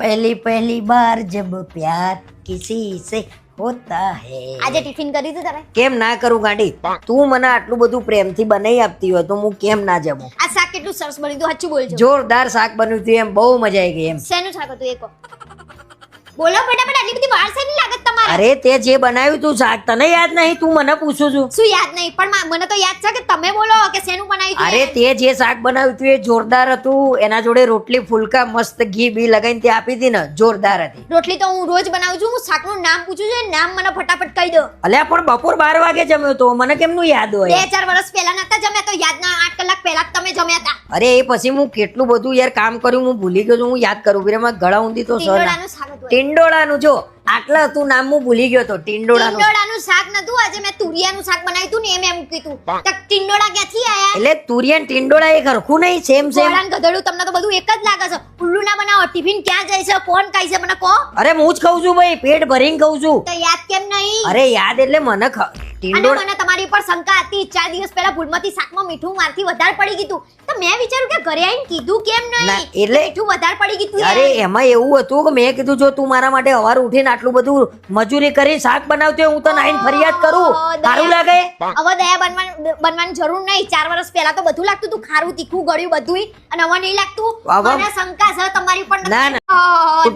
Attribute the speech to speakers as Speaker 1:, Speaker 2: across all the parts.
Speaker 1: पहली बार जब प्यार किसी से होता है।
Speaker 2: આજે ટિફિન કરી દીધું તમે?
Speaker 1: કેમ ના કરું ગાડી? તું મને આટલું બધું પ્રેમથી બનાવી આપતી હોય તો હું કેમ ના જમું?
Speaker 2: આ શાક કેટલું સરસ બન્યું હતું, સાચું બોલજો.
Speaker 1: જોરદાર શાક બન્યું હતું, એમ બહુ મજા આવી ગઈ એમ.
Speaker 2: શેનું શાક હતું એ કહો. બોલો ફટાફટ, આટલી બધી વાર શેની લાગત તમારે?
Speaker 1: અરે તે જે બનાવ્યું તું શાક તને યાદ નહીં? તું મને પૂછું છું.
Speaker 2: શું યાદ નહીં? પણ મને તો યાદ છે કે તમે બોલો કે શેનું બનાવ્યું હતું.
Speaker 1: અરે તે જે શાક બનાવ્યું તું એ જોરદાર હતું. એના જોડે રોટલી ફુલકા મસ્ત ઘી બી લગાવીને તે આપી હતી ને, જોરદાર હતી.
Speaker 2: રોટલી તો હું રોજ બનાવું છું. હું શાકનું નામ પૂછું છું, નામ મને ફટાફટ કહી દો.
Speaker 1: અલ્યા પણ બપોર 12 વાગે જમ્યો તો, મને કેમનું યાદ હોય?
Speaker 2: 2-4 વર્ષ પહેલા નતા જમ્યા તો યાદ ના? 8 કલાક પહેલા જ તમે જમ્યા હતા.
Speaker 1: અરે એ પછી હું કેટલું બધું યાર કામ કર્યું, હું ભૂલી ગયો છું. હું યાદ કરું વીરમાં ગળા ઊંધી તો સર
Speaker 2: ટીંડોળાનું શાક હતું.
Speaker 1: ટિંડોળાનું જો આટલા હતું નામ હું ભૂલી ગયો તો. ટિંડોળાનું
Speaker 2: ટીંડોળાનું શાક નતું. આજે મેં તુરિયાનું શાક બનાવ્યું હતું ને, એ મેં મૂક્યું હતું. તો ટીંડોળા ક્યાંથી આયા?
Speaker 1: એટલે તુરિયન ટિંડોળા એક હરખું નહીં, સેમ સેમ.
Speaker 2: ગોળાન ગધેડું, તમને તો બધું એક જ લાગે છે. ઉલ્લુ ના બનાવો. ટિફિન ક્યાં જાય છે, કોણ ખાય છે, મને કહો.
Speaker 1: અરે હું જ ખાઉં છું ભાઈ, પેટ ભરીને ખાઉં છું.
Speaker 2: તો યાદ કેમ નહીં?
Speaker 1: અરે યાદ એટલે મને
Speaker 2: અને
Speaker 1: ટિંડોળા
Speaker 2: મને તમારી ઉપર શંકા હતી. 4 દિવસ પહેલા ભૂલમાંથી શાકમાં મીઠું મારથી વધારે પડી ગયું. તો મેં વિચાર્યું કે ઘરે આવીને કીધું કેમ
Speaker 1: ના,
Speaker 2: નહીં?
Speaker 1: એટલે-
Speaker 2: મીઠું વધારે પડી ગયું.
Speaker 1: અરે એમાં એવું હતું કે મેં કીધું જો તું મારા માટે સવાર ઉઠીને આટલું બધું મજૂરી કરી શાક બનાવતી હોય, હું તો નાઈન ફરિયાદ કરું. સારું લાગે?
Speaker 2: હવે દયા બનવાની જરૂર નહીં. 4 વર્ષ પહેલા તો બધું લાગતું હતું, ખારું તીખું ગળ્યું બધું, અને હવે નહીં લાગતું.
Speaker 1: હવે-
Speaker 2: મને શંકા છે તમારી ઉપર.
Speaker 1: ના, ના.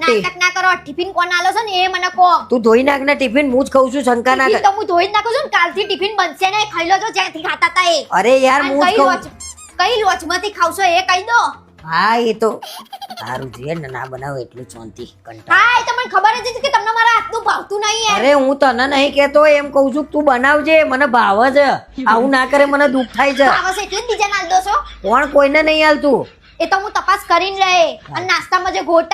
Speaker 2: નાટક ના કરો. ટિફિન કોણ આલો છે ને એ મને કહો.
Speaker 1: તું ધોઈ નાખ ને ટિફિન, હું જ ખાઉં છું, શંકા ના
Speaker 2: ટિફિન
Speaker 1: કર.
Speaker 2: તો હું ધોઈ જ નાખું છું ને. કાલથી ટિફિન બનશે ને, ખાઈ લો છો જ્યાંથી ખાતા હતા એ.
Speaker 1: અરે યાર
Speaker 2: અને
Speaker 1: હું જ
Speaker 2: કઈ
Speaker 1: ખાઉં.
Speaker 2: કઈ લોચમાંથી ખાવશો એ કહી દો.
Speaker 1: હા એ તો તારું જોઈએ ને, ના બનાવે એટલું શાંતિ કંટાળ.
Speaker 2: હા, એ તો મને ખબર જ હતી કે તમને મારા હાથનું ભાવતું નહીં એમ.
Speaker 1: અરે હું તને નહીં કેતો, એમ કહું છું કે તું બનાવજે, મને ભાવે છે. આવું ના કરે મને દુઃખ થાય છે.
Speaker 2: ભાવે છે એટલે જ બીજાને આલ દો છો.
Speaker 1: કોણ કોઈને નહીં હાલતું.
Speaker 2: એ તો હું તપાસ કરીને રહે. અને નાસ્તામાં જે ગોટા